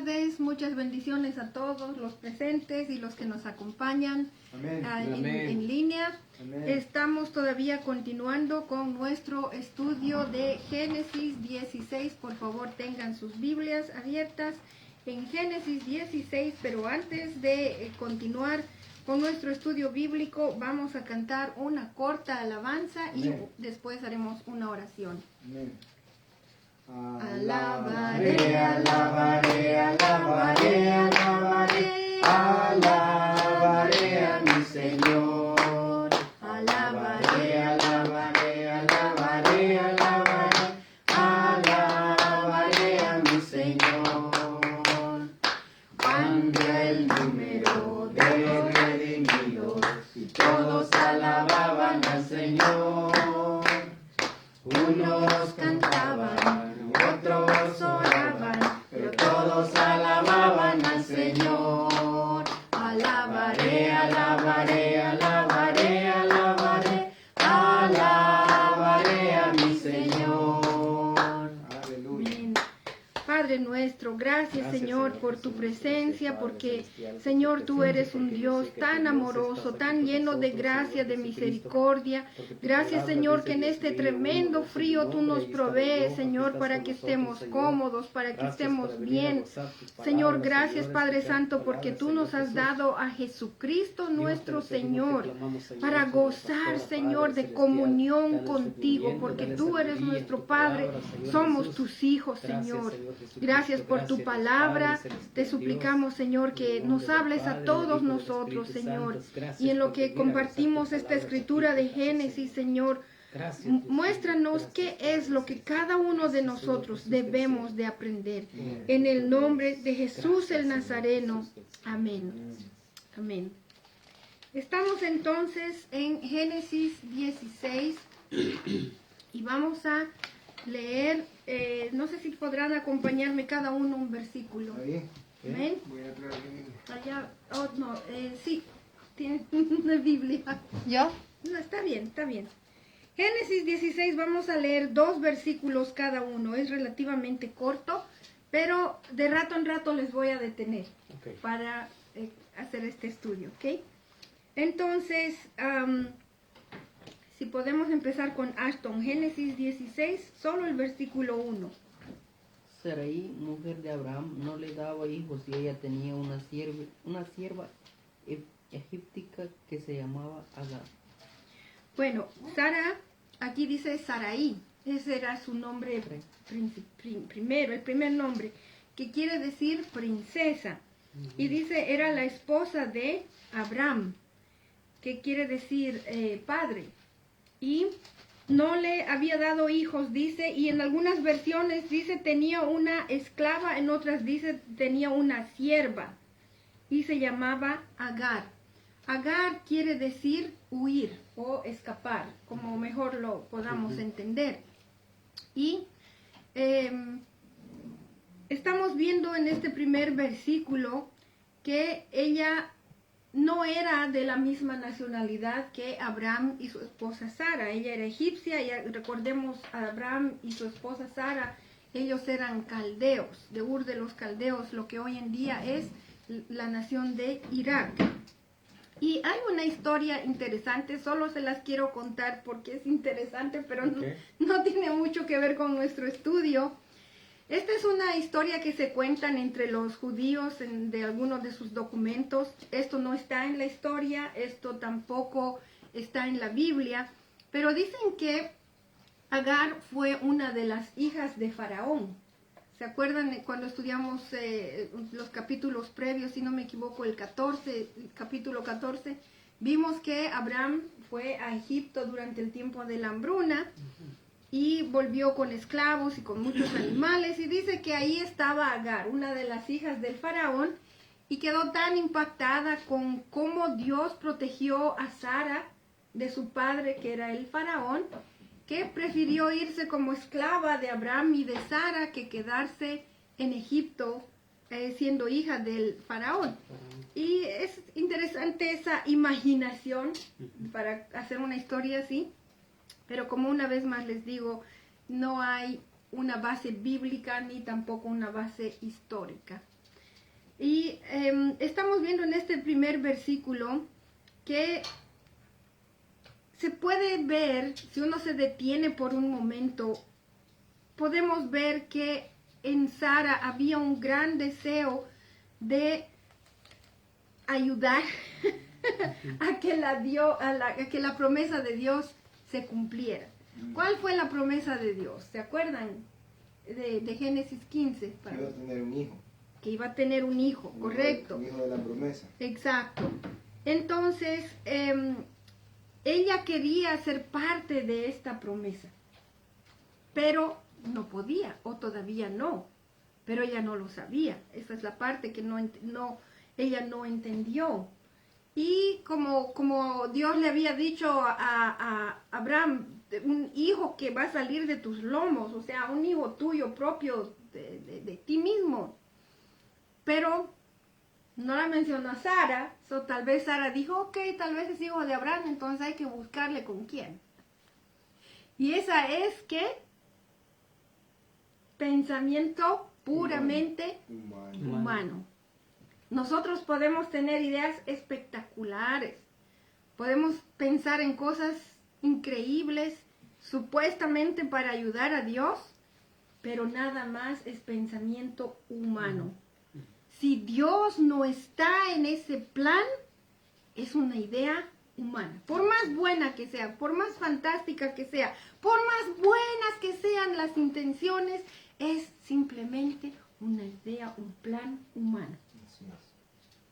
tardes, muchas bendiciones a todos los presentes y los que nos acompañan en línea. Amén. Estamos todavía continuando con nuestro estudio de Génesis 16. Por favor, tengan sus Biblias abiertas en Génesis 16, pero antes de continuar con nuestro estudio bíblico, vamos a cantar una corta alabanza. Amén. Y después haremos una oración. Amén. Alabaré, alabaré, alabaré, alabaré, alabaré a mi Señor. Alabaré, alabaré, alabaré, alabaré, alabaré a mi Señor. Cambia el número de redimidos y todos alababan al Señor. Unos cantaban, otros oraban, pero todos alababan al Señor. Alabaré, alabaré, alabaré, alabaré, alabaré a mi Señor. Aleluya. Padre nuestro, gracias Señor por tu presencia, porque Señor tú eres un Dios tan amoroso, tan lleno de gracia, de misericordia. Gracias Señor que en este tremendo frío tú nos provees, Señor, para que estemos cómodos, para que estemos bien. Señor, gracias Padre Santo, porque tú nos has dado a Jesucristo nuestro Señor, para gozar, Señor, de comunión contigo, porque tú eres nuestro Padre, somos tus hijos, Señor. Gracias por tu palabra. Te suplicamos, Señor, que nos hables a todos nosotros, Señor. Y en lo que compartimos esta escritura de Génesis, Señor, muéstranos qué es lo que cada uno de nosotros debemos de aprender. En el nombre de Jesús el Nazareno. Amén. Amén. Estamos entonces en Génesis 16 y vamos a leer, no sé si podrán acompañarme cada uno un versículo. Amén. Allá, oh, no, sí, tiene una Biblia. ¿Yo? No, está bien, está bien. Génesis 16, vamos a leer 2 versículos cada uno. Es relativamente corto, pero de rato en rato les voy a detener para hacer este estudio, ¿ok? Entonces, si podemos empezar con Ashton, Génesis 16, solo el versículo 1. Sarai, mujer de Abraham, no le daba hijos y ella tenía una sierva egipcia que se llamaba Agar. Bueno, Sara, aquí dice Sarai, ese era su nombre primero, el primer nombre, que quiere decir princesa. Y dice, era la esposa de Abraham, que quiere decir padre. Y no le había dado hijos, dice, y en algunas versiones dice tenía una esclava, en otras dice tenía una sierva, y se llamaba Agar. Agar quiere decir huir o escapar, como mejor lo podamos entender. Y estamos viendo en este primer versículo que ella no era de la misma nacionalidad que Abraham y su esposa Sara. Ella era egipcia y recordemos a Abraham y su esposa Sara, ellos eran caldeos, de Ur de los Caldeos, lo que hoy en día es la nación de Irak. Y hay una historia interesante, solo se las quiero contar porque es interesante, pero no tiene mucho que ver con nuestro estudio. Esta es una historia que se cuentan entre los judíos de algunos de sus documentos. Esto no está en la historia, esto tampoco está en la Biblia, pero dicen que Agar fue una de las hijas de Faraón. ¿Se acuerdan cuando estudiamos los capítulos previos, si no me equivoco, el capítulo 14? Vimos que Abraham fue a Egipto durante el tiempo de la hambruna y volvió con esclavos y con muchos animales, y dice que ahí estaba Agar, una de las hijas del faraón, y quedó tan impactada con cómo Dios protegió a Sara de su padre, que era el faraón, que prefirió irse como esclava de Abraham y de Sara que quedarse en Egipto siendo hija del faraón. Y es interesante esa imaginación para hacer una historia así, pero como una vez más les digo, no hay una base bíblica ni tampoco una base histórica. Y estamos viendo en este primer versículo que se puede ver, si uno se detiene por un momento, podemos ver que en Sara había un gran deseo de ayudar a que la promesa de Dios se cumpliera. ¿Cuál fue la promesa de Dios? ¿Se acuerdan de Génesis 15? Que iba a tener un hijo. Que iba a tener un hijo, correcto. Un hijo de la promesa. Exacto. Entonces, ella quería ser parte de esta promesa, pero no podía, o todavía no, pero ella no lo sabía. Esa es la parte que ella no entendió. Y como Dios le había dicho a Abraham, un hijo que va a salir de tus lomos, o sea, un hijo tuyo propio de ti mismo. Pero no la mencionó a Sara, tal vez Sara dijo, ok, tal vez es hijo de Abraham, entonces hay que buscarle con quién. Y esa es que pensamiento puramente humano. Nosotros podemos tener ideas espectaculares, podemos pensar en cosas increíbles, supuestamente para ayudar a Dios, pero nada más es pensamiento humano. Si Dios no está en ese plan, es una idea humana. Por más buena que sea, por más fantástica que sea, por más buenas que sean las intenciones, es simplemente una idea, un plan humano.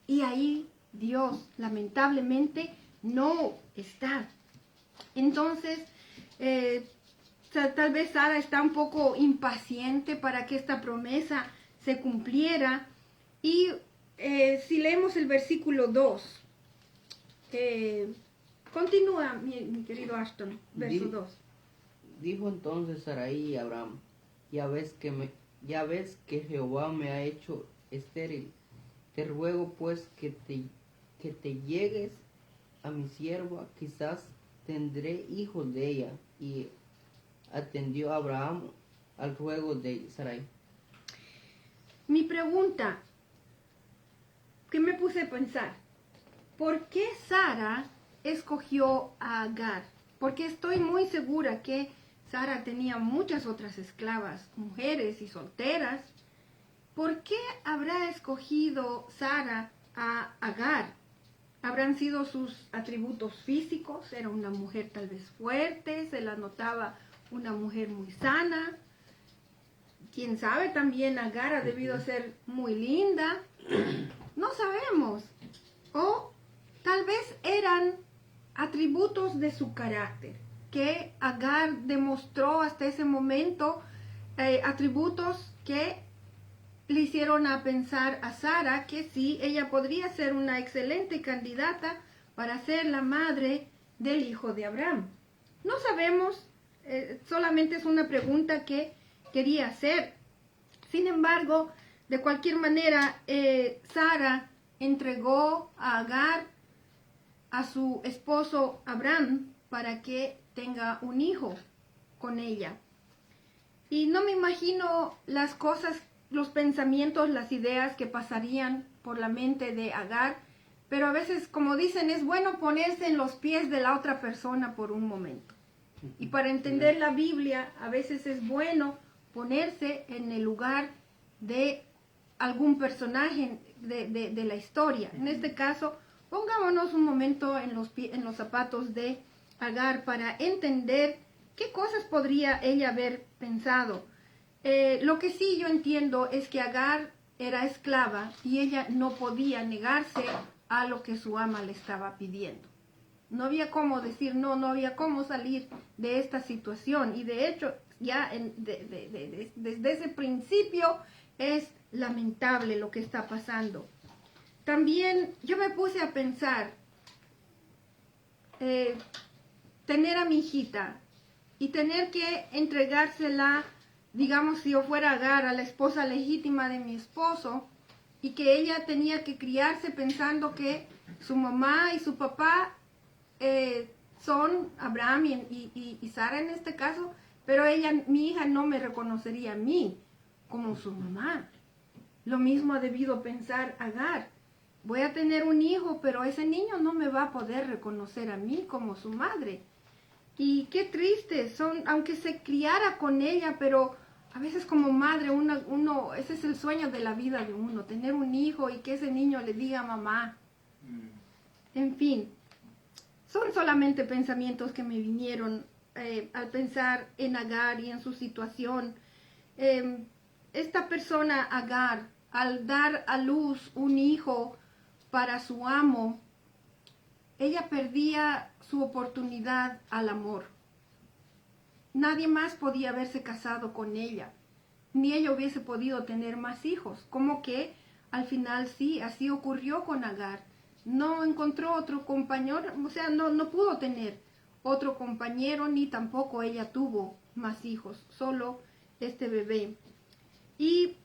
Y ahí Dios, lamentablemente, no está. Entonces, tal vez Sara está un poco impaciente para que esta promesa se cumpliera. Y si leemos el versículo 2, continúa, mi querido Ashton, verso 2. Dijo entonces Sarai a Abraham, ya ves que Jehová me ha hecho estéril. Te ruego pues que te llegues a mi sierva, quizás tendré hijos de ella. Y atendió a Abraham al ruego de Sarai. Mi pregunta, que me puse a pensar, ¿por qué Sara escogió a Agar? Porque estoy muy segura que Sara tenía muchas otras esclavas, mujeres y solteras. ¿Por qué habrá escogido Sara a Agar? ¿Habrán sido sus atributos físicos? Era una mujer tal vez fuerte, se la notaba una mujer muy sana. Quién sabe, también Agar ha debido ser muy linda. No sabemos. O tal vez eran atributos de su carácter, que Agar demostró hasta ese momento, atributos que le hicieron a pensar a Sara que sí, ella podría ser una excelente candidata para ser la madre del hijo de Abraham. No sabemos, solamente es una pregunta que quería hacer. Sin embargo, de cualquier manera, Sara entregó a Agar a su esposo Abraham para que tenga un hijo con ella. Y no me imagino las cosas, los pensamientos, las ideas que pasarían por la mente de Agar, pero a veces, como dicen, es bueno ponerse en los pies de la otra persona por un momento. Y para entender la Biblia, a veces es bueno ponerse en el lugar de algún personaje de la historia. En este caso, pongámonos un momento en los zapatos de Agar para entender qué cosas podría ella haber pensado. Lo que sí yo entiendo es que Agar era esclava y ella no podía negarse a lo que su ama le estaba pidiendo. No había cómo decir no, no había cómo salir de esta situación. Y de hecho, ya desde ese principio es lamentable lo que está pasando. También yo me puse a pensar, tener a mi hijita y tener que entregársela, digamos, si yo fuera Agar, a la esposa legítima de mi esposo, y que ella tenía que criarse pensando que su mamá y su papá son Abraham y Sara en este caso, pero mi hija no me reconocería a mí como su mamá. Lo mismo ha debido pensar Agar. Voy a tener un hijo, pero ese niño no me va a poder reconocer a mí como su madre. Y qué triste son, aunque se criara con ella, pero a veces como madre, ese es el sueño de la vida de uno, tener un hijo y que ese niño le diga mamá. En fin, son solamente pensamientos que me vinieron al pensar en Agar y en su situación. Esta persona, Agar, al dar a luz un hijo para su amo, ella perdía su oportunidad al amor. Nadie más podía haberse casado con ella, ni ella hubiese podido tener más hijos. Como que al final sí, así ocurrió con Agar. No encontró otro compañero, o sea, no pudo tener otro compañero, ni tampoco ella tuvo más hijos, solo este bebé. Y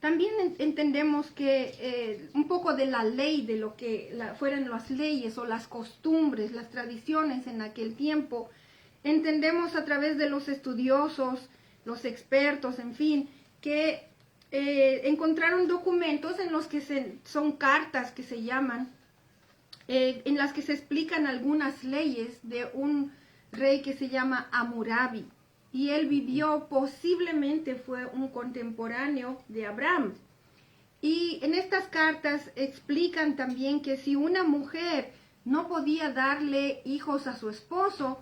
también entendemos que un poco de la ley, de lo que fueran las leyes o las costumbres, las tradiciones en aquel tiempo, entendemos a través de los estudiosos, los expertos, en fin, que encontraron documentos en los que son cartas que se llaman, en las que se explican algunas leyes de un rey que se llama Hammurabi. Y él vivió, posiblemente fue un contemporáneo de Abraham. Y en estas cartas explican también que si una mujer no podía darle hijos a su esposo,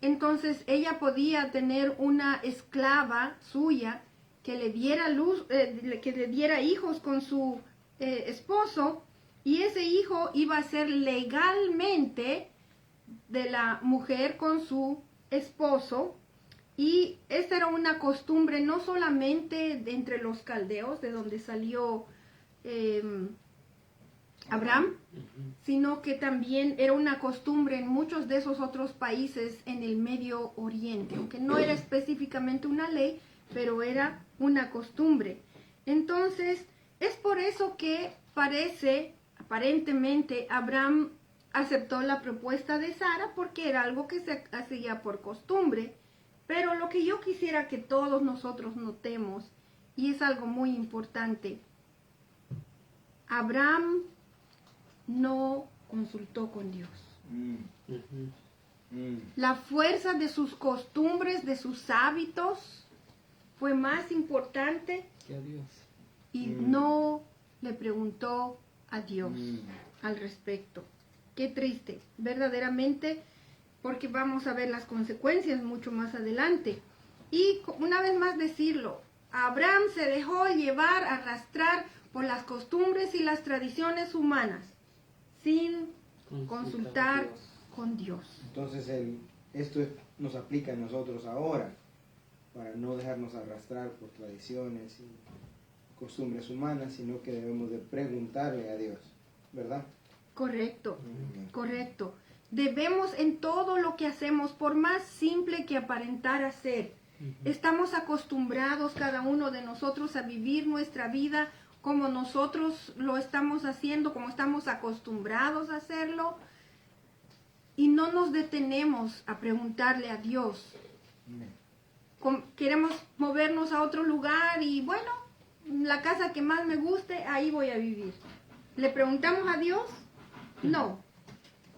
entonces ella podía tener una esclava suya que le diera que le diera hijos con su esposo, y ese hijo iba a ser legalmente de la mujer con su esposo. Y esta era una costumbre no solamente entre los caldeos, de donde salió Abraham, sino que también era una costumbre en muchos de esos otros países en el Medio Oriente, aunque no era específicamente una ley, pero era una costumbre. Entonces, es por eso que aparentemente, Abraham aceptó la propuesta de Sara, porque era algo que se hacía por costumbre. Pero lo que yo quisiera que todos nosotros notemos, y es algo muy importante, Abraham no consultó con Dios. La fuerza de sus costumbres, de sus hábitos, fue más importante que a Dios. Y no le preguntó a Dios al respecto. Qué triste, verdaderamente, porque vamos a ver las consecuencias mucho más adelante. Y una vez más decirlo, Abraham se dejó llevar, arrastrar por las costumbres y las tradiciones humanas, sin consultar con Dios. Entonces esto nos aplica a nosotros ahora, para no dejarnos arrastrar por tradiciones y costumbres humanas, sino que debemos de preguntarle a Dios, ¿verdad? Correcto, correcto. Debemos en todo lo que hacemos, por más simple que aparentara ser, estamos acostumbrados cada uno de nosotros a vivir nuestra vida como nosotros lo estamos haciendo, como estamos acostumbrados a hacerlo, y no nos detenemos a preguntarle a Dios. Queremos movernos a otro lugar y bueno, la casa que más me guste, ahí voy a vivir. ¿Le preguntamos a Dios? No.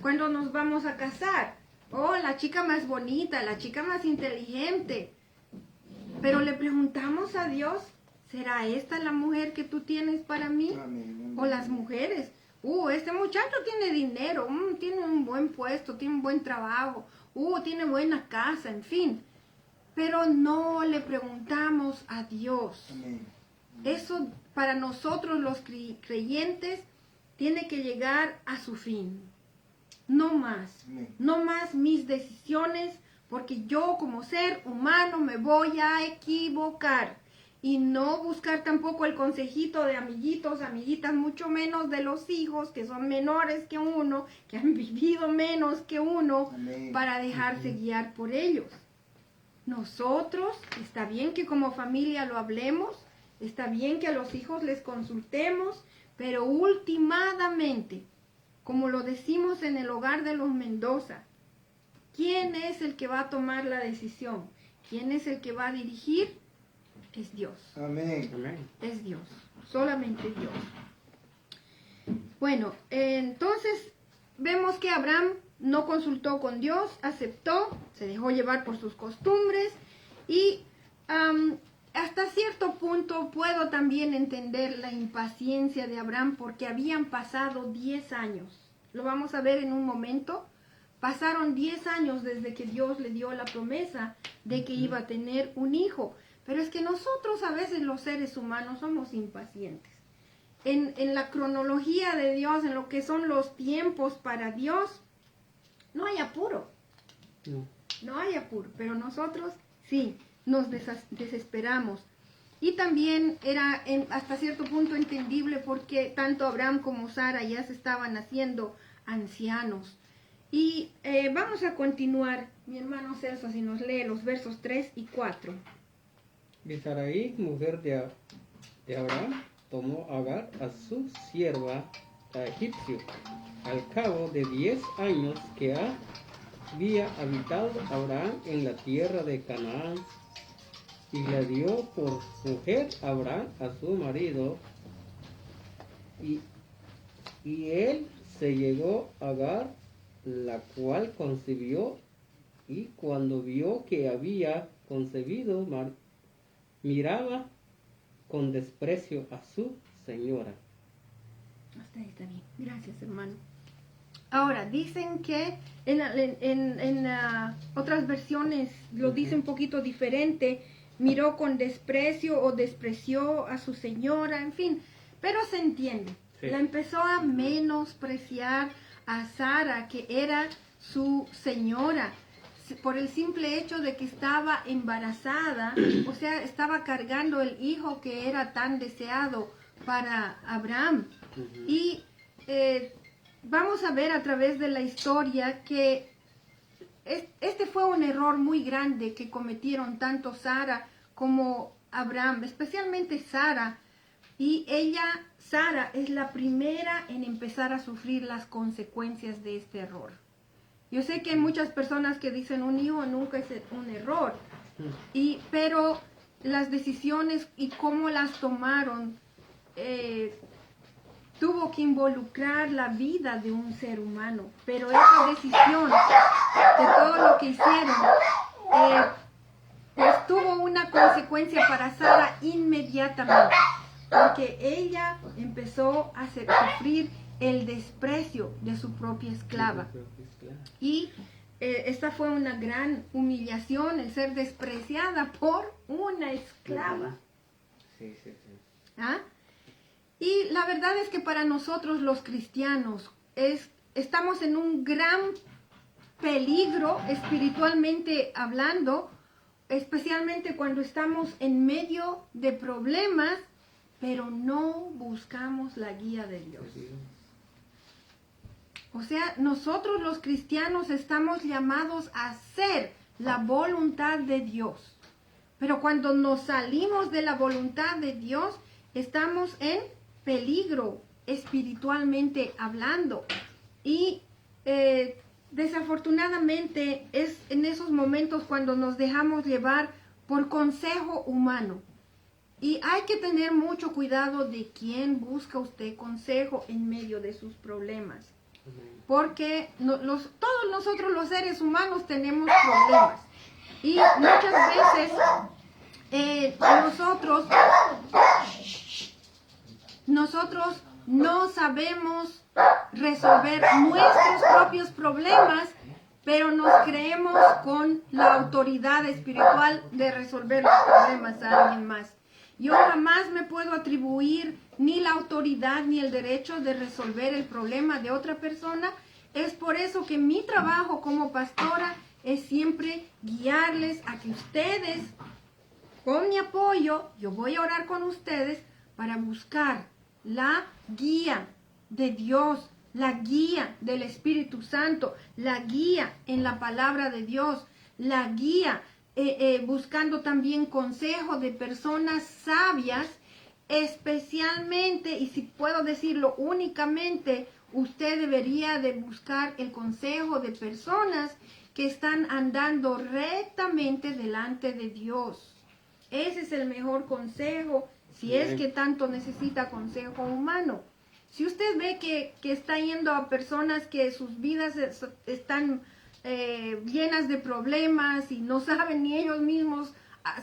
¿Cuándo nos vamos a casar? Oh, la chica más bonita, la chica más inteligente. Pero le preguntamos a Dios, ¿será esta la mujer que tú tienes para mí? Amén. O las mujeres. Este muchacho tiene dinero, tiene un buen puesto, tiene un buen trabajo, tiene buena casa, en fin. Pero no le preguntamos a Dios. Amén. Eso para nosotros los creyentes tiene que llegar a su fin. No más. Amén. No más mis decisiones, porque yo como ser humano me voy a equivocar. Y no buscar tampoco el consejito de amiguitos, amiguitas, mucho menos de los hijos que son menores que uno, que han vivido menos que uno, Amén. para dejarse guiar por ellos. Nosotros, está bien que como familia lo hablemos, está bien que a los hijos les consultemos, pero últimamente, como lo decimos en el hogar de los Mendoza, ¿quién es el que va a tomar la decisión? ¿Quién es el que va a dirigir? Es Dios. Amén. Amén. Es Dios. solamente Dios. Bueno, entonces vemos que Abraham no consultó con Dios, aceptó, se dejó llevar por sus costumbres y hasta cierto punto puedo también entender la impaciencia de Abraham porque habían pasado 10 años. Lo vamos a ver en un momento. Pasaron 10 años desde que Dios le dio la promesa de que iba a tener un hijo. Pero es que nosotros a veces los seres humanos somos impacientes. En la cronología de Dios, en lo que son los tiempos para Dios, no hay apuro. No hay apuro, pero nosotros sí, nos desesperamos. Y también era hasta cierto punto entendible porque tanto Abraham como Sara ya se estaban haciendo ancianos. Y vamos a continuar, mi hermano Celso, si nos lee los versos 3 y 4. Y Sarai, mujer de Abraham, tomó a Agar a su sierva, a egipcio, al cabo de 10 años que había habitado Abraham en la tierra de Canaán, y la dio por mujer Abraham a su marido, y él se llegó a Agar, la cual concibió, y cuando vio que había concebido, miraba con desprecio a su señora. Hasta ahí está bien. Gracias, hermano. Ahora, dicen que en otras versiones lo dice un poquito diferente. Miró con desprecio o despreció a su señora, en fin. Pero se entiende. Sí. La empezó a menospreciar a Sara, que era su señora, por el simple hecho de que estaba embarazada, o sea, estaba cargando el hijo que era tan deseado para Abraham. Y vamos a ver a través de la historia que este fue un error muy grande que cometieron tanto Sara como Abraham, especialmente Sara. Y Sara, es la primera en empezar a sufrir las consecuencias de este error. Yo sé que hay muchas personas que dicen un hijo nunca es un error, pero las decisiones y cómo las tomaron tuvo que involucrar la vida de un ser humano. Pero esa decisión de todo lo que hicieron pues tuvo una consecuencia para Sara inmediatamente, porque ella empezó a sufrir el desprecio de su propia esclava. Y esta fue una gran humillación, el ser despreciada por una esclava. Sí. ¿Ah? Y la verdad es que para nosotros los cristianos estamos en un gran peligro espiritualmente hablando, especialmente cuando estamos en medio de problemas, pero no buscamos la guía de Dios. O sea, nosotros los cristianos estamos llamados a hacer la voluntad de Dios. Pero cuando nos salimos de la voluntad de Dios, estamos en peligro espiritualmente hablando. Y desafortunadamente es en esos momentos cuando nos dejamos llevar por consejo humano. Y hay que tener mucho cuidado de quién busca usted consejo en medio de sus problemas. Porque todos nosotros los seres humanos tenemos problemas. Y muchas veces nosotros no sabemos resolver nuestros propios problemas, pero nos creemos con la autoridad espiritual de resolver los problemas a alguien más. Yo jamás me puedo atribuir ni la autoridad ni el derecho de resolver el problema de otra persona. Es por eso que mi trabajo como pastora es siempre guiarles a que ustedes, con mi apoyo, yo voy a orar con ustedes para buscar la guía de Dios, la guía del Espíritu Santo, la guía en la palabra de Dios, la guía buscando también consejo de personas sabias, especialmente, y si puedo decirlo únicamente, usted debería de buscar el consejo de personas que están andando rectamente delante de Dios. Ese es el mejor consejo si es que tanto necesita consejo humano. Si usted ve que está yendo a personas que sus vidas están llenas de problemas y no saben ni ellos mismos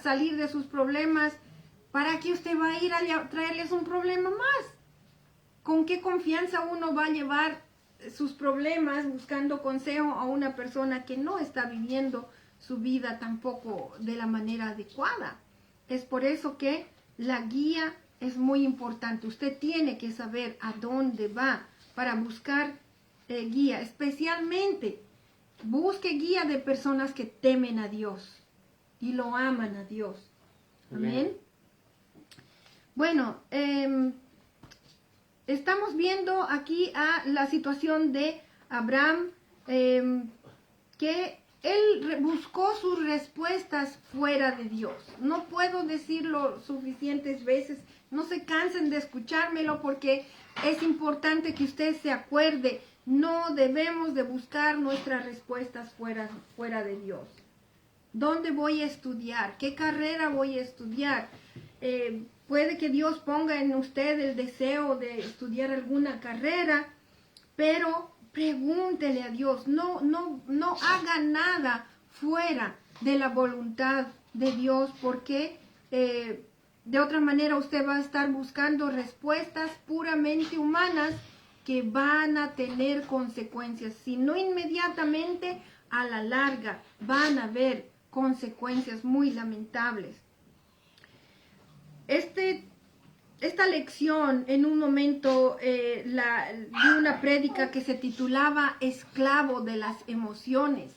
salir de sus problemas, ¿para qué usted va a ir a traerles un problema más? ¿Con qué confianza uno va a llevar sus problemas buscando consejo a una persona que no está viviendo su vida tampoco de la manera adecuada? Es por eso que la guía es muy importante. Usted tiene que saber a dónde va para buscar guía. Especialmente, busque guía de personas que temen a Dios y lo aman a Dios. Amén. Bueno, estamos viendo aquí a la situación de Abraham, que él buscó sus respuestas fuera de Dios. No puedo decirlo suficientes veces, no se cansen de escuchármelo porque es importante que usted se acuerde, no debemos de buscar nuestras respuestas fuera de Dios. ¿Dónde voy a estudiar? ¿Qué carrera voy a estudiar? Puede que Dios ponga en usted el deseo de estudiar alguna carrera, pero pregúntele a Dios, no haga nada fuera de la voluntad de Dios, porque de otra manera usted va a estar buscando respuestas puramente humanas que van a tener consecuencias. Si no inmediatamente, a la larga van a haber consecuencias muy lamentables. Esta lección en un momento de una prédica que se titulaba Esclavo de las emociones.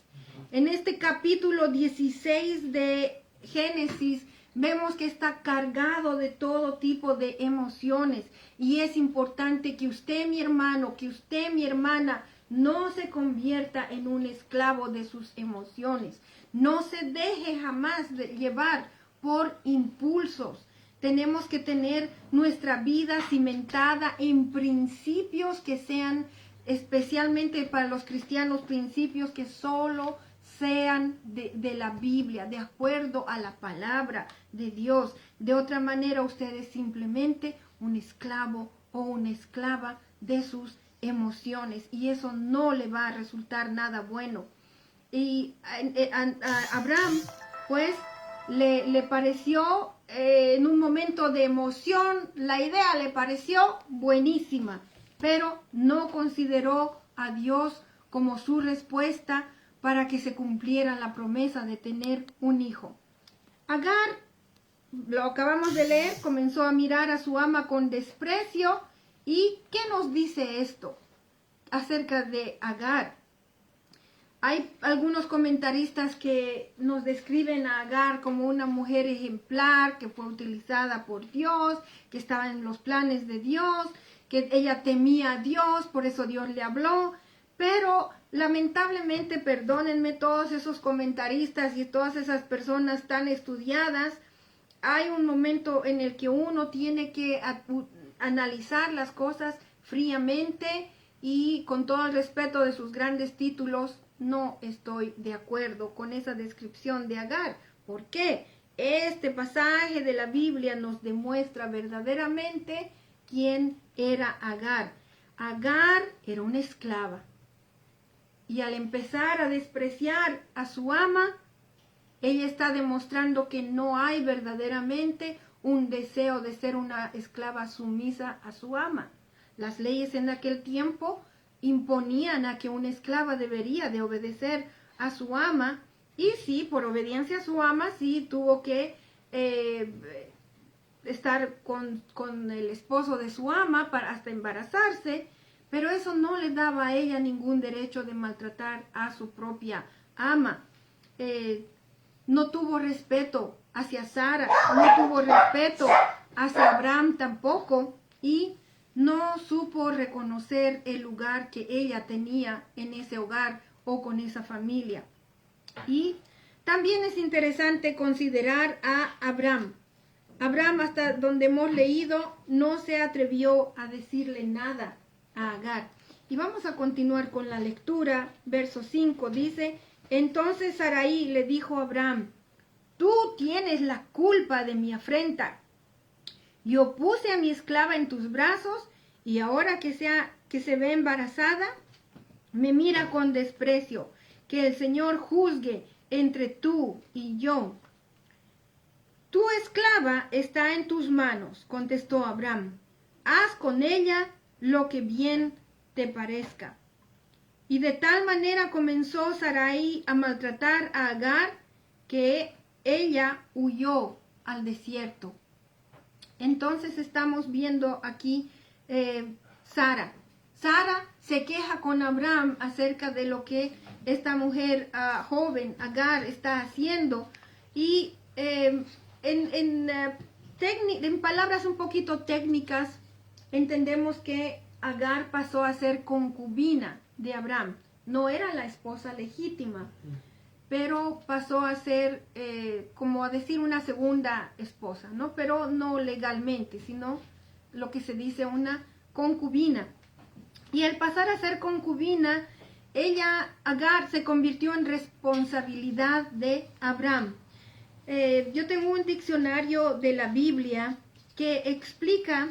En este capítulo 16 de Génesis vemos que está cargado de todo tipo de emociones y es importante que usted, mi hermano, que usted, mi hermana, no se convierta en un esclavo de sus emociones. No se deje jamás de llevar por impulsos. Tenemos que tener nuestra vida cimentada en principios que sean, especialmente para los cristianos, principios que solo sean de la Biblia, de acuerdo a la palabra de Dios. De otra manera, usted es simplemente un esclavo o una esclava de sus emociones y eso no le va a resultar nada bueno. Y a Abraham, pues, le pareció en un momento de emoción, la idea le pareció buenísima, pero no consideró a Dios como su respuesta para que se cumpliera la promesa de tener un hijo. Agar, lo acabamos de leer, comenzó a mirar a su ama con desprecio. ¿Y qué nos dice esto acerca de Agar? Hay algunos comentaristas que nos describen a Agar como una mujer ejemplar, que fue utilizada por Dios, que estaba en los planes de Dios, que ella temía a Dios, por eso Dios le habló. Pero lamentablemente, perdónenme todos esos comentaristas y todas esas personas tan estudiadas, hay un momento en el que uno tiene que analizar las cosas fríamente y con todo el respeto de sus grandes títulos. No estoy de acuerdo con esa descripción de Agar. ¿Por qué? Este pasaje de la Biblia nos demuestra verdaderamente quién era Agar. Agar era una esclava. Y al empezar a despreciar a su ama, ella está demostrando que no hay verdaderamente un deseo de ser una esclava sumisa a su ama. Las leyes en aquel tiempo imponían a que una esclava debería de obedecer a su ama, y sí, por obediencia a su ama, sí tuvo que estar con el esposo de su ama hasta embarazarse, pero eso no le daba a ella ningún derecho de maltratar a su propia ama. No tuvo respeto hacia Sara, no tuvo respeto hacia Abraham tampoco, y no supo reconocer el lugar que ella tenía en ese hogar o con esa familia. Y también es interesante considerar a Abraham. Abraham, hasta donde hemos leído, no se atrevió a decirle nada a Agar. Y vamos a continuar con la lectura. Verso 5 dice: entonces Sarai le dijo a Abraham: tú tienes la culpa de mi afrenta. Yo puse a mi esclava en tus brazos y ahora que se ve embarazada, me mira con desprecio. Que el Señor juzgue entre tú y yo. Tu esclava está en tus manos, contestó Abram. Haz con ella lo que bien te parezca. Y de tal manera comenzó Sarai a maltratar a Agar que ella huyó al desierto. Entonces estamos viendo aquí Sara. Sara se queja con Abraham acerca de lo que esta mujer joven, Agar, está haciendo. Y en palabras un poquito técnicas, entendemos que Agar pasó a ser concubina de Abraham. No era la esposa legítima, pero pasó a ser, como a decir, una segunda esposa, ¿no? Pero no legalmente, sino lo que se dice una concubina. Y al pasar a ser concubina, Agar, se convirtió en responsabilidad de Abraham. Yo tengo un diccionario de la Biblia que explica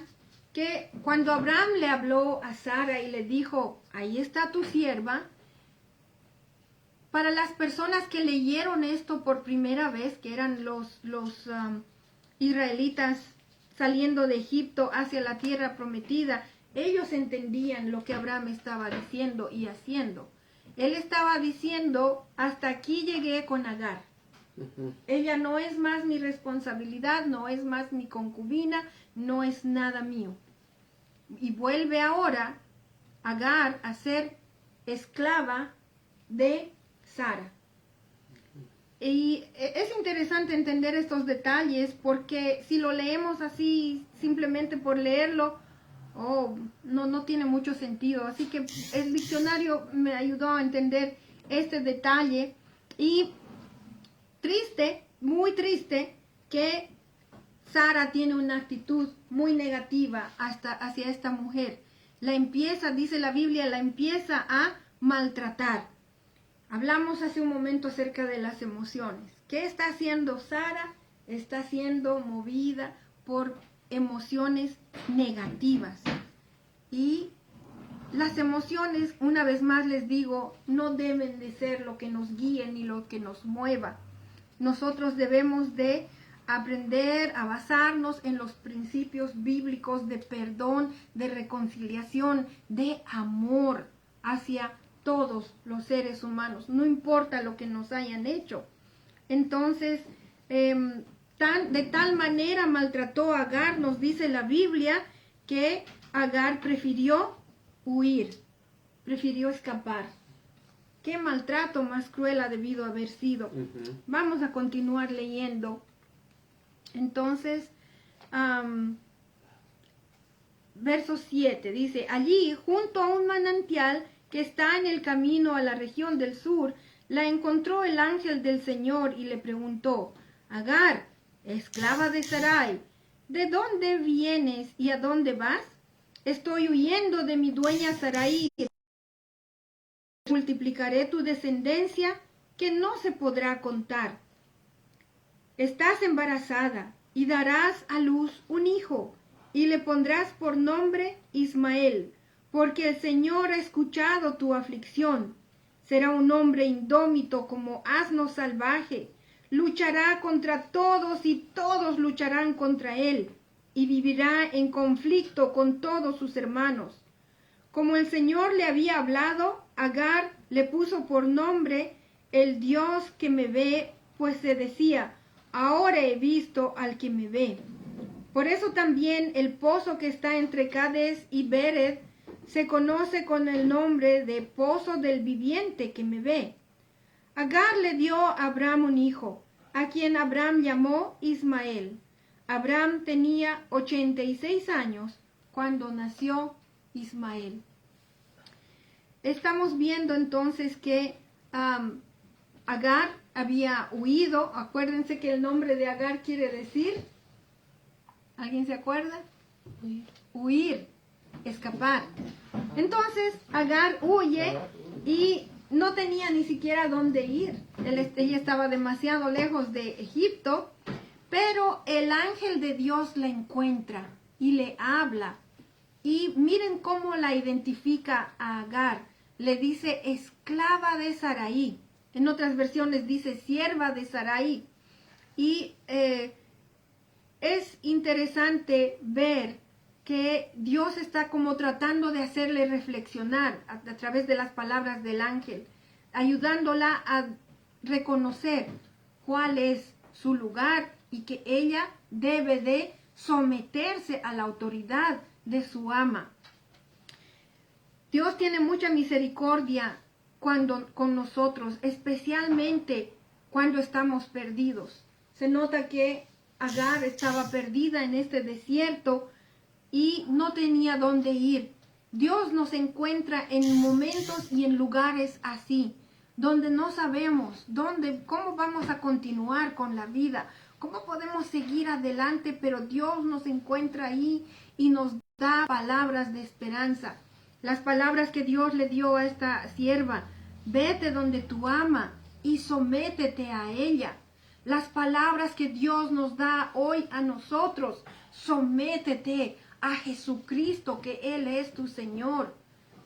que cuando Abraham le habló a Sara y le dijo, ahí está tu sierva, para las personas que leyeron esto por primera vez, que eran los israelitas saliendo de Egipto hacia la tierra prometida, ellos entendían lo que Abraham estaba diciendo y haciendo. Él estaba diciendo, hasta aquí llegué con Agar. Ella no es más mi responsabilidad, no es más mi concubina, no es nada mío. Y vuelve ahora Agar a ser esclava de Sara. Y es interesante entender estos detalles porque si lo leemos así, simplemente por leerlo, no tiene mucho sentido. Así que el diccionario me ayudó a entender este detalle. Y triste, muy triste, que Sara tiene una actitud muy negativa hacia esta mujer. Dice la Biblia, la empieza a maltratar. Hablamos hace un momento acerca de las emociones. ¿Qué está haciendo Sara? Está siendo movida por emociones negativas. Y las emociones, una vez más les digo, no deben de ser lo que nos guíe ni lo que nos mueva. Nosotros debemos de aprender a basarnos en los principios bíblicos de perdón, de reconciliación, de amor hacia todos los seres humanos, no importa lo que nos hayan hecho. Entonces, de tal manera maltrató a Agar, nos dice la Biblia, que Agar prefirió huir, prefirió escapar. Qué maltrato más cruel ha debido haber sido. Vamos a continuar leyendo. Entonces, verso 7 dice, allí junto a un manantial que está en el camino a la región del sur, la encontró el ángel del Señor y le preguntó, Agar, esclava de Sarai, ¿de dónde vienes y a dónde vas? Estoy huyendo de mi dueña Sarai. Multiplicaré tu descendencia que no se podrá contar. Estás embarazada y darás a luz un hijo y le pondrás por nombre Ismael, porque el Señor ha escuchado tu aflicción. Será un hombre indómito como asno salvaje. Luchará contra todos y todos lucharán contra él, y vivirá en conflicto con todos sus hermanos. Como el Señor le había hablado, Agar le puso por nombre el Dios que me ve, pues se decía, ahora he visto al que me ve. Por eso también el pozo que está entre Cades y Bered se conoce con el nombre de pozo del viviente que me ve. Agar le dio a Abraham un hijo, a quien Abraham llamó Ismael. Abraham tenía 86 años cuando nació Ismael. Estamos viendo entonces que Agar había huido. Acuérdense que el nombre de Agar quiere decir, ¿alguien se acuerda? Huir, escapar. Entonces Agar huye y no tenía ni siquiera dónde ir. Ella estaba demasiado lejos de Egipto, Pero el ángel de Dios la encuentra y le habla. Y miren cómo la identifica a Agar. Le dice esclava de Sarai. En otras versiones dice sierva de Sarai. Y es interesante ver que Dios está como tratando de hacerle reflexionar a través de las palabras del ángel, ayudándola a reconocer cuál es su lugar y que ella debe de someterse a la autoridad de su ama. Dios tiene mucha misericordia con nosotros, especialmente cuando estamos perdidos. Se nota que Agar estaba perdida en este desierto y no tenía dónde ir. Dios nos encuentra en momentos y en lugares así, donde no sabemos cómo vamos a continuar con la vida, cómo podemos seguir adelante, pero Dios nos encuentra ahí y nos da palabras de esperanza. Las palabras que Dios le dio a esta sierva: vete donde tu ama y sométete a ella. Las palabras que Dios nos da hoy a nosotros: sométete a Jesucristo, que Él es tu Señor.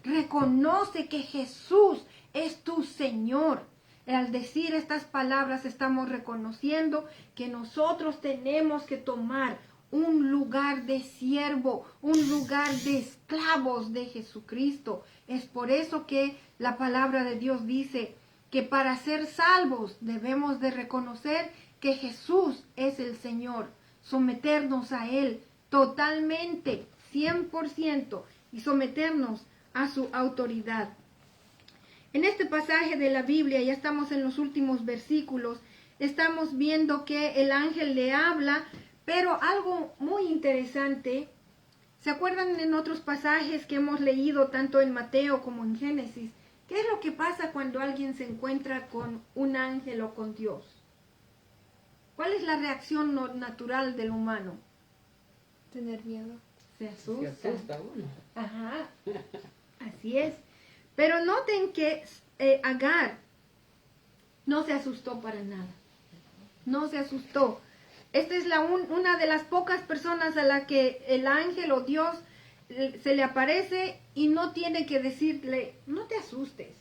Reconoce que Jesús es tu Señor. Al decir estas palabras estamos reconociendo que nosotros tenemos que tomar un lugar de siervo, un lugar de esclavos de Jesucristo. Es por eso que la palabra de Dios dice que para ser salvos debemos de reconocer que Jesús es el Señor, someternos a Él totalmente, 100%, y someternos a su autoridad. En este pasaje de la Biblia, ya estamos en los últimos versículos, estamos viendo que el ángel le habla, pero algo muy interesante. ¿Se acuerdan en otros pasajes que hemos leído tanto en Mateo como en Génesis? ¿Qué es lo que pasa cuando alguien se encuentra con un ángel o con Dios? ¿Cuál es la reacción natural del humano? Tener miedo. Se asusta. Se asusta uno. Ajá, así es. Pero noten que Agar no se asustó para nada. No se asustó. Esta es una de las pocas personas a la que el ángel o Dios se le aparece y no tiene que decirle: no te asustes.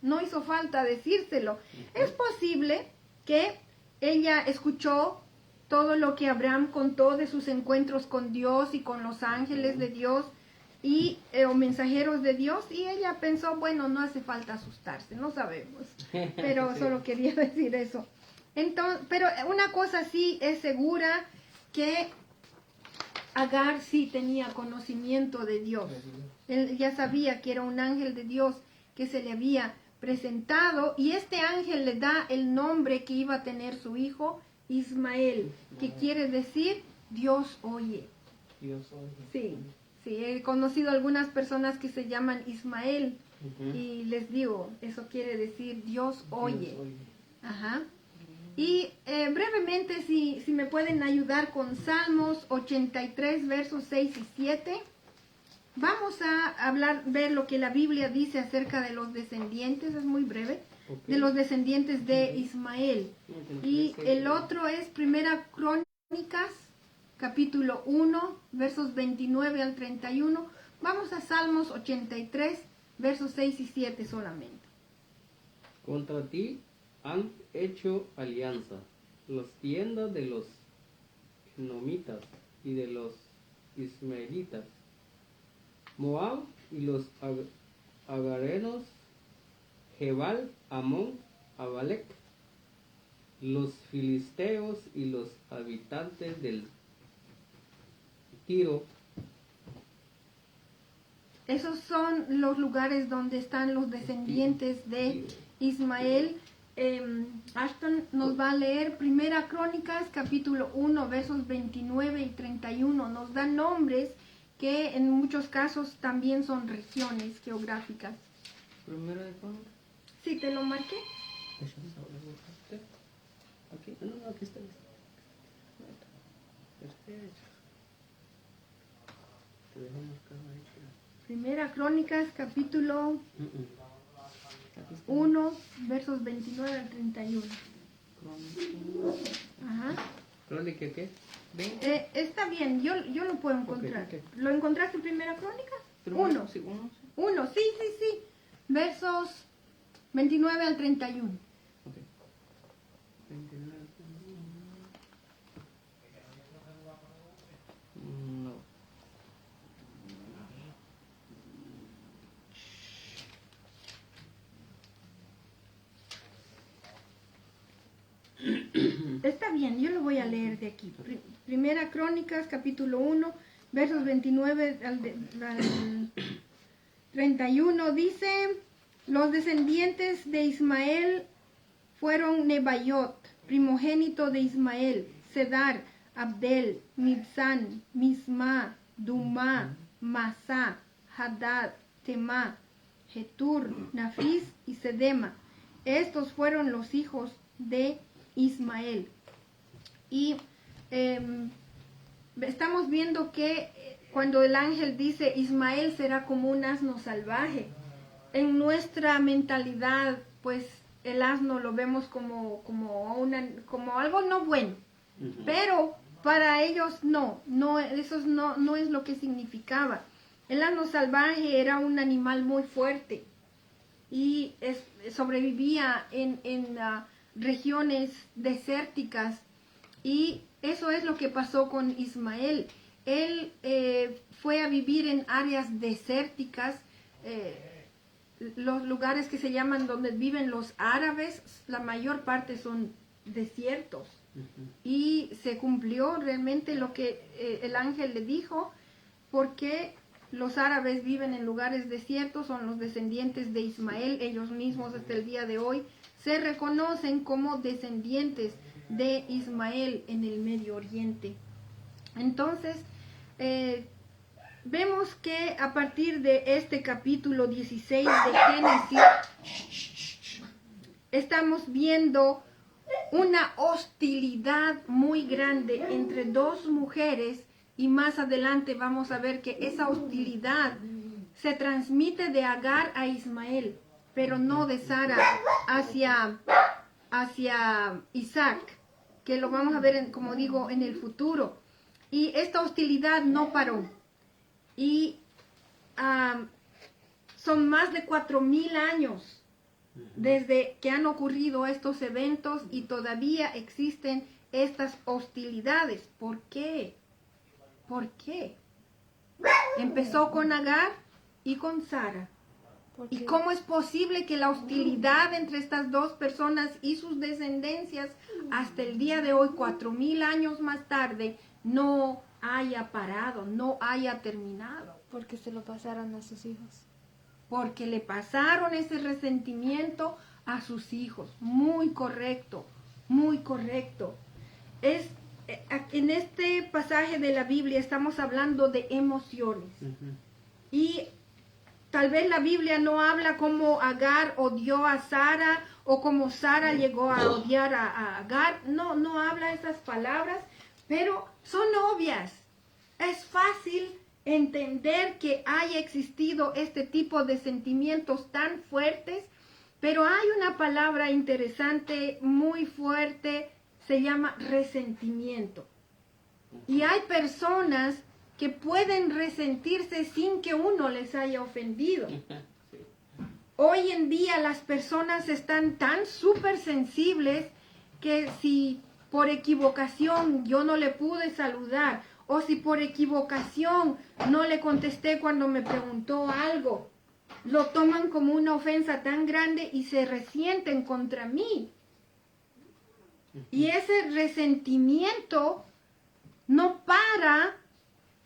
No hizo falta decírselo. Es posible que ella escuchó todo lo que Abraham contó de sus encuentros con Dios y con los ángeles de Dios y o mensajeros de Dios, y ella pensó: bueno, no hace falta asustarse, no sabemos, pero solo quería decir eso. Entonces, pero una cosa sí es segura, que Agar sí tenía conocimiento de Dios. Él ya sabía que era un ángel de Dios que se le había presentado, y este ángel le da el nombre que iba a tener su hijo, Ismael, que quiere decir Dios oye. Dios oye. Sí, sí, he conocido algunas personas que se llaman Ismael, y les digo, eso quiere decir Dios oye. Dios oye. Ajá. Y brevemente, si me pueden ayudar con Salmos 83, versos 6 y 7. Vamos a ver lo que la Biblia dice acerca de los descendientes, es muy breve, de los descendientes de Ismael. Y el otro es Primera Crónicas, capítulo 1, versos 29 al 31. Vamos a Salmos 83, versos 6 y 7 solamente. Contra ti han hecho alianza las tiendas de los enomitas y de los ismaelitas, Moab y los agarenos, Jebal, Amón, Amalek, los filisteos y los habitantes del Tiro. Esos son los lugares donde están los descendientes de Ismael. Ashton nos va a leer Primera Crónicas, capítulo 1, versos 29 y 31. Nos da nombres que en muchos casos también son regiones geográficas. Primero de Juan. Sí, te lo marqué. Aquí, no, aquí está. Te dejo marcado ahí. Primera Crónicas, capítulo 1, versos 29 al 31. Ajá. ¿Crónica qué? 20. Está bien, yo lo puedo encontrar. Ok. ¿Lo encontraste en Primera Crónica? Primero, sí, uno, sí. 1, sí. Versos 29 al 31. Ok. 29. No. Está bien, yo lo voy a leer de aquí. Primera Crónicas, capítulo 1, versos 29 al 31, dice: los descendientes de Ismael fueron Nebaiot, primogénito de Ismael, Cedar, Abdel, Mibsán, Misma, Dumá, Masá, Hadad, Temá, Getur, Nafis y Sedema. Estos fueron los hijos de Ismael. Y estamos viendo que cuando el ángel dice Ismael será como un asno salvaje, en nuestra mentalidad pues el asno lo vemos como algo no bueno, pero para ellos eso no es lo que significaba. El asno salvaje era un animal muy fuerte y sobrevivía en regiones desérticas, y eso es lo que pasó con Ismael. Él fue a vivir en áreas desérticas, los lugares que se llaman donde viven los árabes, la mayor parte son desiertos. Y se cumplió realmente lo que el ángel le dijo, porque los árabes viven en lugares desiertos, son los descendientes de Ismael. Ellos mismos hasta el día de hoy se reconocen como descendientes de Ismael en el Medio Oriente. Entonces, vemos que a partir de este capítulo 16 de Génesis, estamos viendo una hostilidad muy grande entre dos mujeres, y más adelante vamos a ver que esa hostilidad se transmite de Agar a Ismael, pero no de Sara hacia Isaac, que lo vamos a ver, como digo, en el futuro. Y esta hostilidad no paró. Y son más de 4,000 años desde que han ocurrido estos eventos y todavía existen estas hostilidades. ¿Por qué? ¿Por qué? Empezó con Agar y con Sara. ¿Y cómo es posible que la hostilidad entre estas dos personas y sus descendencias hasta el día de hoy, 4,000 años más tarde, no haya parado, no haya terminado? Porque se lo pasaron a sus hijos. Porque le pasaron ese resentimiento a sus hijos. Muy correcto, muy correcto. En este pasaje de la Biblia estamos hablando de emociones. Y tal vez la Biblia no habla cómo Agar odió a Sara o cómo Sara llegó a odiar a Agar. No habla esas palabras, pero son obvias. Es fácil entender que haya existido este tipo de sentimientos tan fuertes, pero hay una palabra interesante, muy fuerte, se llama resentimiento. Y hay personas que pueden resentirse sin que uno les haya ofendido. Hoy en día las personas están tan súper sensibles que si por equivocación yo no le pude saludar, o si por equivocación no le contesté cuando me preguntó algo, lo toman como una ofensa tan grande y se resienten contra mí. Y ese resentimiento no para,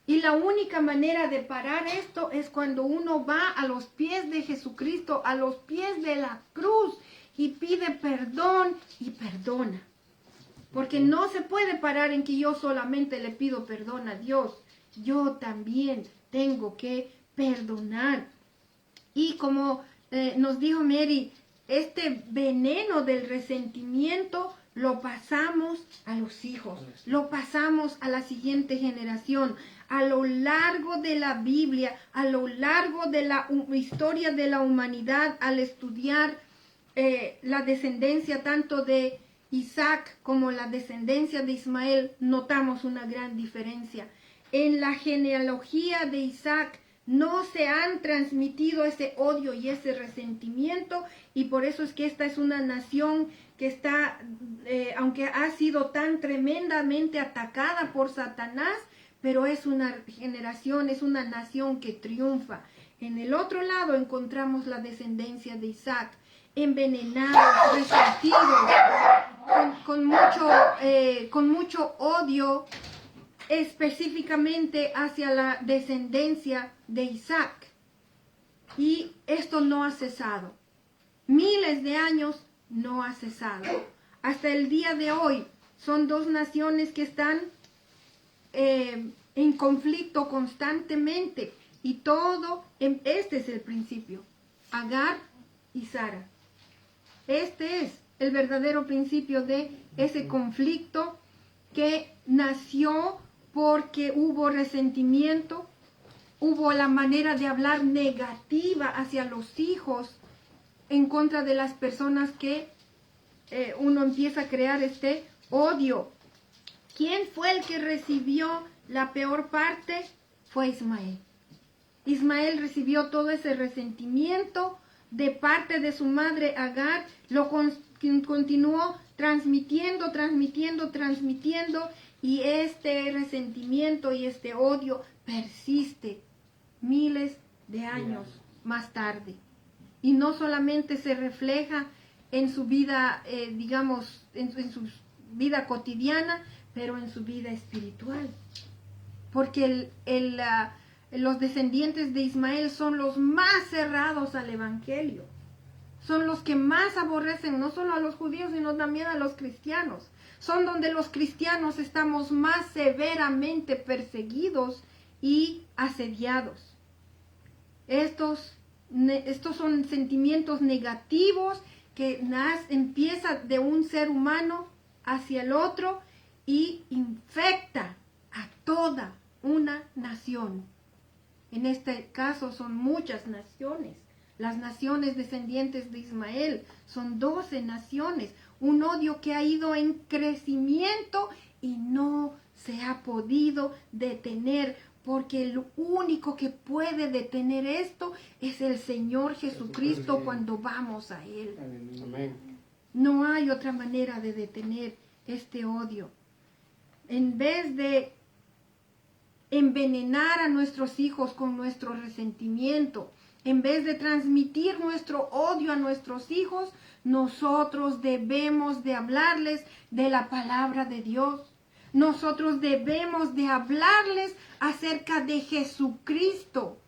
y la única manera de parar esto es cuando uno va a los pies de Jesucristo, a los pies de la cruz, y pide perdón y perdona. Porque no se puede parar en que yo solamente le pido perdón a Dios. Yo también tengo que perdonar. Y como nos dijo Mary, este veneno del resentimiento lo pasamos a los hijos, lo pasamos a la siguiente generación. A lo largo de la Biblia, a lo largo de la historia de la humanidad, al estudiar la descendencia tanto de Isaac como la descendencia de Ismael, notamos una gran diferencia. En la genealogía de Isaac no se han transmitido ese odio y ese resentimiento, y por eso es que esta es una nación que está, aunque ha sido tan tremendamente atacada por Satanás, pero es una generación, es una nación que triunfa. En el otro lado encontramos la descendencia de Isaac, envenenados, resentidos, con mucho odio, específicamente hacia la descendencia de Isaac. Y esto no ha cesado. Miles de años no ha cesado. Hasta el día de hoy son dos naciones que están en conflicto constantemente. Y este es el principio. Agar y Sara. Este es el verdadero principio de ese conflicto que nació porque hubo resentimiento, hubo la manera de hablar negativa hacia los hijos en contra de las personas que uno empieza a crear este odio. ¿Quién fue el que recibió la peor parte? Fue Ismael. Ismael recibió todo ese resentimiento de parte de su madre Agar, lo continuó transmitiendo, y este resentimiento y este odio persiste miles de años más tarde. Y no solamente se refleja en su vida, en su vida cotidiana, pero en su vida espiritual. Porque los descendientes de Ismael son los más cerrados al Evangelio. Son los que más aborrecen no solo a los judíos, sino también a los cristianos. Son donde los cristianos estamos más severamente perseguidos y asediados. Estos son sentimientos negativos que empiezan de un ser humano hacia el otro y infecta a toda una nación. En este caso son muchas naciones. Las naciones descendientes de Ismael son 12 naciones. Un odio que ha ido en crecimiento y no se ha podido detener, porque el único que puede detener esto es el Señor Jesucristo cuando vamos a Él. Amén. No hay otra manera de detener este odio. En vez de envenenar a nuestros hijos con nuestro resentimiento, en vez de transmitir nuestro odio a nuestros hijos, nosotros debemos de hablarles de la palabra de Dios. Nosotros debemos de hablarles acerca de Jesucristo,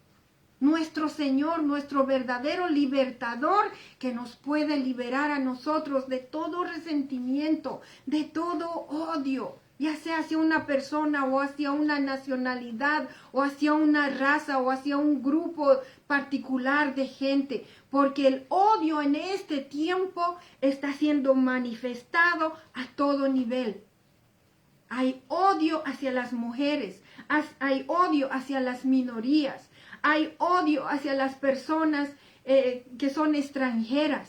nuestro Señor, nuestro verdadero libertador, que nos puede liberar a nosotros de todo resentimiento, de todo odio, ya sea hacia una persona o hacia una nacionalidad o hacia una raza o hacia un grupo particular de gente, porque el odio en este tiempo está siendo manifestado a todo nivel. Hay odio hacia las mujeres, hay odio hacia las minorías, hay odio hacia las personas que son extranjeras,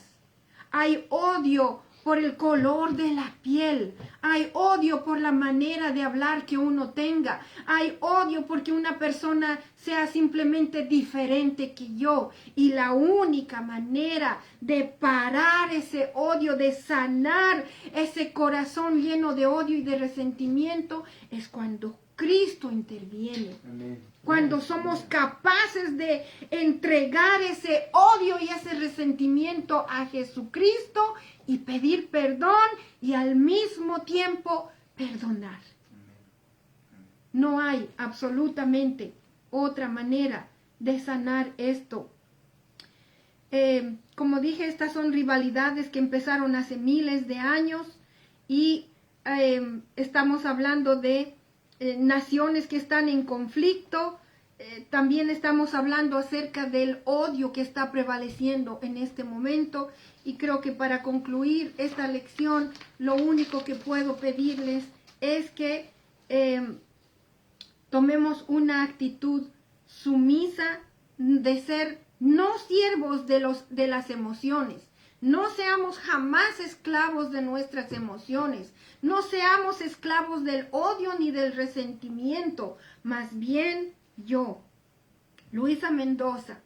hay odio por el color de la piel, hay odio por la manera de hablar que uno tenga, hay odio porque una persona sea simplemente diferente que yo, y la única manera de parar ese odio, de sanar ese corazón lleno de odio y de resentimiento, es cuando Cristo interviene. Amén. Cuando somos capaces de entregar ese odio y ese resentimiento a Jesucristo y pedir perdón y al mismo tiempo perdonar. No hay absolutamente otra manera de sanar esto. Como dije, estas son rivalidades que empezaron hace miles de años y estamos hablando de naciones que están en conflicto. También estamos hablando acerca del odio que está prevaleciendo en este momento, y creo que para concluir esta lección lo único que puedo pedirles es que tomemos una actitud sumisa de ser no siervos de las emociones, No seamos jamás esclavos de nuestras emociones. No seamos esclavos del odio ni del resentimiento. Más bien yo, Luisa Mendoza,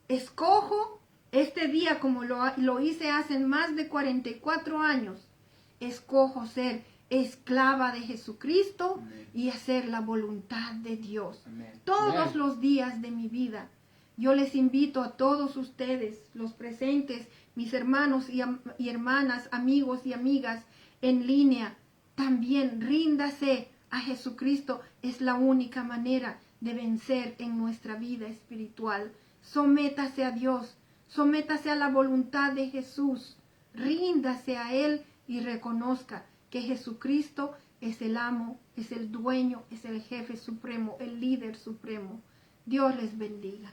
escojo este día como lo hice hace más de 44 años. Escojo ser esclava de Jesucristo y hacer la voluntad de Dios todos los días de mi vida. Yo les invito a todos ustedes, los presentes, mis hermanos y hermanas, amigos y amigas en línea, también ríndase a Jesucristo. Es la única manera de vencer en nuestra vida espiritual. Sométase a Dios, sométase a la voluntad de Jesús, ríndase a Él y reconozca que Jesucristo es el amo, es el dueño, es el jefe supremo, el líder supremo. Dios les bendiga.